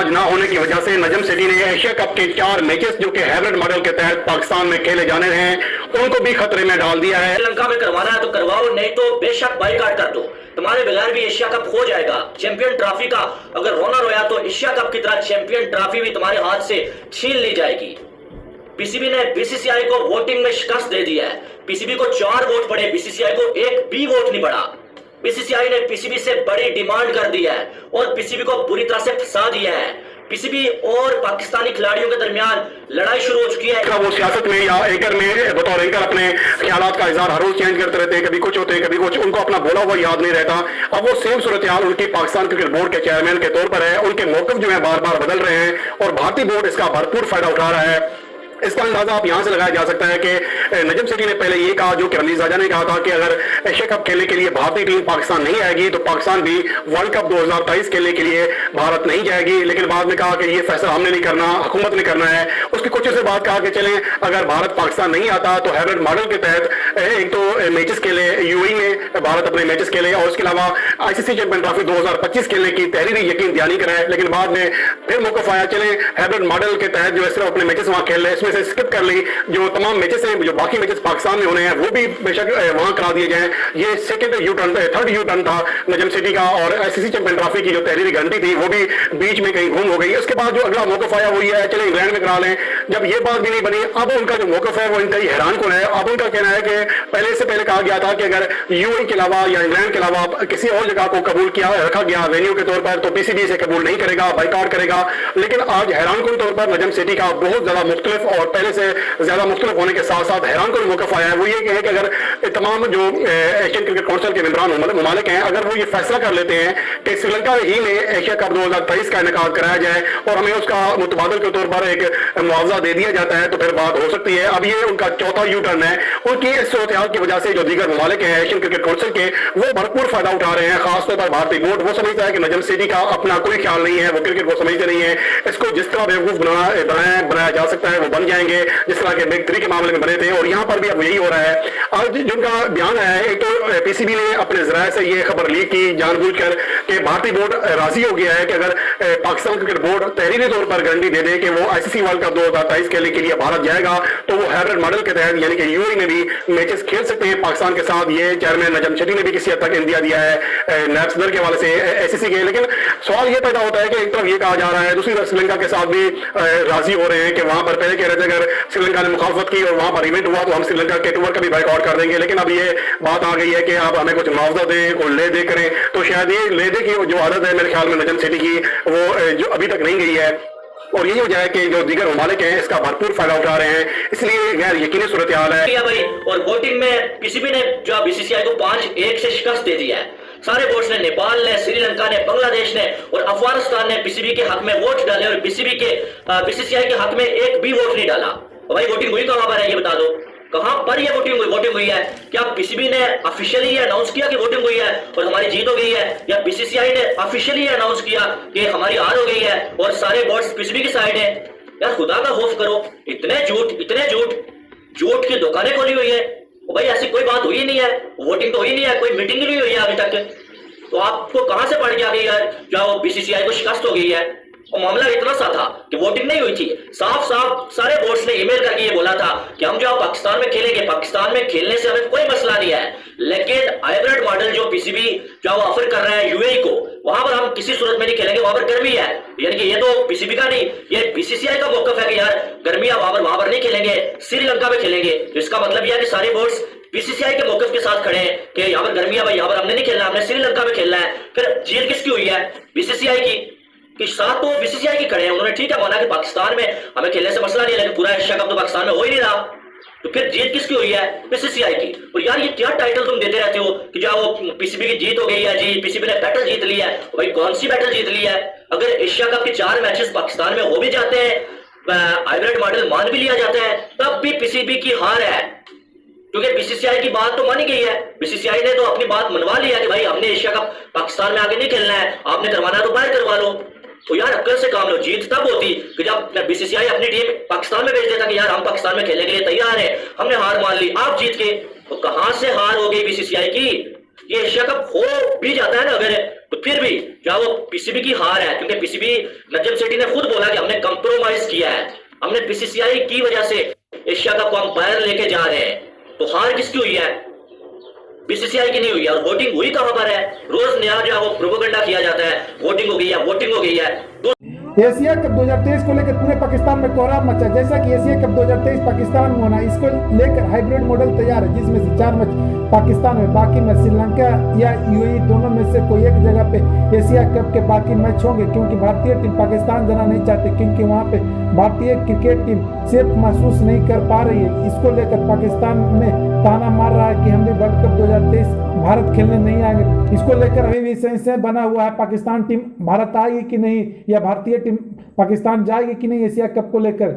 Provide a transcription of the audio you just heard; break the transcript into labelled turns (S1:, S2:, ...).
S1: ना होने की वजह से नजम सिटी ने एशिया कप के 4 मैचेस जो कि हाइब्रिड मॉडल के तहत पाकिस्तान में खेले जाने हैं उनको भी खतरे में डाल दिया है।
S2: श्रीलंका में करवाना है तो करवाओ, नहीं तो बेशक बाइकाट कर दो। तुम्हारे बगैर भी एशिया कप हो जाएगा। चैंपियन ट्रॉफी का अगर रोना रोया तो एशिया कप की तरह चैंपियन ट्रॉफी भी तुम्हारे हाथ से छीन ली जाएगी। पीसीबी ने बीसीसीआई को वोटिंग में शिकस्त दे दिया है। पीसीबी को 4 वोट पड़े, बीसीसीआई को एक भी वोट नहीं पड़ा। बीसीसीआई ने पीसीबी से बड़ी डिमांड कर दी है और पीसीबी को बुरी तरह से फंसा दिया है। पीसीबी और पाकिस्तानी खिलाड़ियों के दरमियान लड़ाई शुरू हो चुकी है।
S1: वो सियासत में या एंकर में बतौर एंकर अपने ख्यालात का इजहार हर रोज चेंज करते रहते हैं, कभी कुछ होते हैं कभी कुछ, उनको अपना बोला हुआ याद नहीं रहता। अब वो सेम सूरत हाल उनकी पाकिस्तान क्रिकेट बोर्ड के चेयरमैन के तौर पर है। उनके मौकफ जो है बार बार बदल रहे हैं और भारतीय बोर्ड इसका भरपूर फायदा उठा रहा है। इसका अंदाजा आप यहां से लगाया जा सकता है कि नजम सिटी ने पहले ये कहा, जो कि रमीज राजा ने कहा था कि अगर एशिया कप खेलने के लिए भारतीय टीम पाकिस्तान नहीं आएगी तो पाकिस्तान भी वर्ल्ड कप 2023 खेलने के लिए भारत नहीं जाएगी। लेकिन बाद में कहा कि ये फैसला हमने नहीं करना, हुकूमत ने करना है। उसकी कुछ से बात कहा कि चलें अगर भारत पाकिस्तान नहीं आता तो हाइब्रिड मॉडल के तहत एक तो मैचेस खेले यूएई में, भारत अपने मैचेस खेले और उसके अलावा आईसीसी चैंपियन ट्रॉफी 2025 खेलने की तहरीरी यकीन दयानी कराए। लेकिन बाद में फिर मौकफ आया, चले हाइब्रिड मॉडल के तहत जो है सिर्फ अपने मैचेस वहां खेल रहे, इसमें से स्किप कर ली जो तमाम मैचेस हैं, जो बाकी मैचेस पाकिस्तान में होने हैं वो भी बेशक वहां करा दिए जाएं। ये second U turn, third U turn था नजम सिटी का और आईसीसी चैंपियन ट्रॉफी की जो तहरीरी घंटी थी वो भी बीच में कहीं घूम हो गई। उसके बाद जो अगला मौकफ आया वो ये है चले इंग्लैंड में करा लें। जब ये बात भी नहीं बनी, अब उनका जो मौकफ है वो इंतहाई हैरान कौन है। अब उनका कहना है कि पहले से पहले कहा गया था कि अगर यूएई के अलावा या इंग्लैंड के अलावा किसी और जगह को कबूल किया रखा गया वेन्यू के तौर पर तो पीसीबी इसे कबूल नहीं करेगा, बाइकआउट करेगा। लेकिन आज हैरान कौन तौर पर नजम सिटी का बहुत ज्यादा मुख्तलिफ और पहले से ज्यादा मुख्तलिफ होने के साथ साथ हैरान कौन मौकफ आया है वो ये है कि अगर तमाम जो एशियन क्रिकेट काउंसिल के मेंबरान ममालिक हैं अगर वो ये फैसला कर लेते हैं कि श्रीलंका ही में एशिया कप 2023 का इनेकाद कराया जाए और हमें उसका मुतबादल के तौर पर एक मुआवजा दे दिया जाता है तो फिर बात हो सकती है। अब ये उनका चौथा यू टर्न है। उनकी इस सूरत हाल की वजह से जो दीगर ममालिक हैं एशियन क्रिकेट काउंसिल के वो भरपूर फायदा उठा रहे हैं। खासतौर पर भारतीय बोर्ड वो समझता है कि नजम सिटी का अपना कोई ख्याल नहीं है, वो क्रिकेट को समझते नहीं है। इसको जिस तरह बेवकूफ बनाया जा सकता है वो बन जाएंगे जिस तरह के बिग 3 के मामले में बने थे और यहाँ पर भी अब यही हो रहा है। आज जिनका बयान आया है, एक तो पीसीबी ने अपने जराये से ये खबर लीक की जानबूझकर कि भारतीय बोर्ड राजी हो गया है कि अगर पाकिस्तान क्रिकेट बोर्ड तहरीरी तौर पर गारंटी दे दे कि वो आईसीसी वर्ल्ड कप 2023 खेलने के लिए भारत जाएगा तो वो हाइब्रिड मॉडल के तहत यानी कि यूएई में भी मैचेस खेल सकते हैं पाकिस्तान के साथ। ये चेयरमैन नजम सिटी ने भी किसी हद तक इंदिया दिया है नायब सदर के हवाले से एसीसी के। लेकिन सवाल ये पैदा होता है कि एक तरफ ये कहा जा रहा है, दूसरी तरफ श्रीलंका के साथ भी राजी हो रहे हैं कि वहां पर पहले कह रहे थे अगर श्रीलंका ने मुखालफत की और वहां पर इवेंट हुआ तो हम श्रीलंका के टूर का भी बाइकआउट कर देंगे। लेकिन अब ये बात आ गई है कि आप हमें कुछ मुआवजा दें, कोई ले दे करें। तो शायद ये ले दे की जो आदत है मेरे ख्याल में नजम सिटी की वो जो अभी तक नहीं गई है और यही वजह है कि जो दीगर ममालिक हैं इसका भरपूर फायदा उठा रहे हैं। इसलिए गैर यकीनी सूरत हाल है
S2: भाई। और वोटिंग में पीसीबी ने जो बीसीसीआई को 5-1 से शिकस्त दे दिया है। सारे बोर्ड्स ने, नेपाल ने, श्रीलंका ने, बांग्लादेश ने और अफगानिस्तान ने पीसीबी के हक में वोट डाले और बीसीसीआई के हक में एक भी वोट नहीं डाला। भाई वोटिंग हुई कहां पर है ये बता दो, कहां पर ये वोटिंग हुई है? क्या पीसीबी ने ऑफिशियली अनाउंस किया कि वोटिंग हुई है और हमारी जीत हो गई है, या बीसीसीआई ने ऑफिशियली अनाउंस किया कि हमारी हार हो गई है और सारे वोट्स पीसीबी की साइड है? यार खुदा का खौफ करो, इतने झूठ की दुकानें खोली हुई है। भाई ऐसी कोई बात हुई नहीं है, वोटिंग तो हुई नहीं है, कोई मीटिंग नहीं हुई है अभी तक। तो आपको कहां से पड़ गया कि यार जो बीसीसीआई को शिकस्त हो गई है? और मामला इतना सा था कि वोटिंग नहीं हुई थी। साफ सारे बोर्ड्स ने ईमेल करके ये बोला था कि हम जो पाकिस्तान में खेलेंगे, पाकिस्तान में खेलने से हमें कोई मसला नहीं है, लेकिन हाइब्रिड मॉडल जो पीसीबी जो ऑफर कर रहा है यूएई को, वहां पर हम किसी सूरत में नहीं खेलेंगे, वहां पर गर्मी है। यानी कि ये तो पीसीबी का नहीं, ये बीसीसीआई का मौकफ है कि यार गर्मी है, वहां पर नहीं खेलेंगे, श्रीलंका में खेलेंगे। तो इसका मतलब यह है कि सारे बोर्ड्स बीसीसीआई के मौकफ के साथ खड़े हैं कि यहाँ पर गर्मी है भाई, यहाँ पर हमने नहीं खेलना, हमने श्रीलंका में खेलना है। फिर जीत किसकी हुई है? बीसीसीआई की। कि साथ तो बीसीसीआई की खड़े हैं, उन्होंने ठीक है माना कि पाकिस्तान में हमें खेलने से मसला नहीं है, लेकिन पूरा एशिया कप तो पाकिस्तान में हो ही नहीं रहा। तो फिर जीत किसकी हुई है? बीसीसीआई की। और यार ये क्या टाइटल तुम देते रहते हो कि जो वो पीसीबी की जीत हो गई है जी, पीसीबी ने बैटल जीत ली है। भाई कौन सी बैटल जीत ली है? अगर एशिया कप के 4 मैचेस पाकिस्तान में हो भी जाते हैं, हाइब्रिड मॉडल मान भी लिया जाता है, तब भी पीसीबी की हार है, क्योंकि बीसीसीआई की बात तो मानी गई है। बीसीसीआई ने तो अपनी बात मनवा लिया कि भाई हमने एशिया कप पाकिस्तान में आगे नहीं खेलना है, आपने करवाना तो बाहर करवा लो। तो यार अक्ल से काम लो। जीत तब होती कि जब बीसीसीआई अपनी टीम पाकिस्तान में भेज देता कि यार हम पाकिस्तान में खेलने के लिए तैयार हैं, हमने हार मान ली, आप जीत के। तो कहां से हार हो गई बीसीसीआई की? ये एशिया कप हो भी जाता है ना, अगर तो फिर भी क्या वो पीसीबी की हार है? क्योंकि पीसीबी, नजम सेठी ने खुद बोला कि हमने कंप्रोमाइज किया है, हमने बीसीसीआई की वजह से एशिया कप को अंपायर लेके जा रहे हैं। तो हार किसकी हुई है? बीसीसीआई की नहीं हुई है। और वोटिंग हुई कहां पर है? रोज नया जो है वो प्रोपेगेंडा किया जाता है, वोटिंग हो गई है, वोटिंग हो गई है। तो
S3: एशिया कप 2023 को लेकर पूरे पाकिस्तान में कोहराम मचा। जैसा कि एशिया कप 2023 पाकिस्तान में होना, इसको लेकर हाइब्रिड मॉडल तैयार है, जिसमें से 4 मैच पाकिस्तान में, बाकी में श्रीलंका या यूएई दोनों में से कोई एक जगह पे एशिया कप के बाकी मैच होंगे। क्योंकि भारतीय टीम पाकिस्तान जाना नहीं चाहती, क्योंकि वहाँ पे भारतीय क्रिकेट टीम सेफ महसूस नहीं कर पा रही है। इसको लेकर पाकिस्तान में ताना मार रहा है कि हम भी वर्ल्ड कप 2023 भारत खेलने नहीं आएंगे। इसको लेकर अभी भी संशय बना हुआ है, पाकिस्तान टीम भारत आएगी कि नहीं, या भारतीय टीम पाकिस्तान जाएगी कि नहीं एशिया कप को लेकर।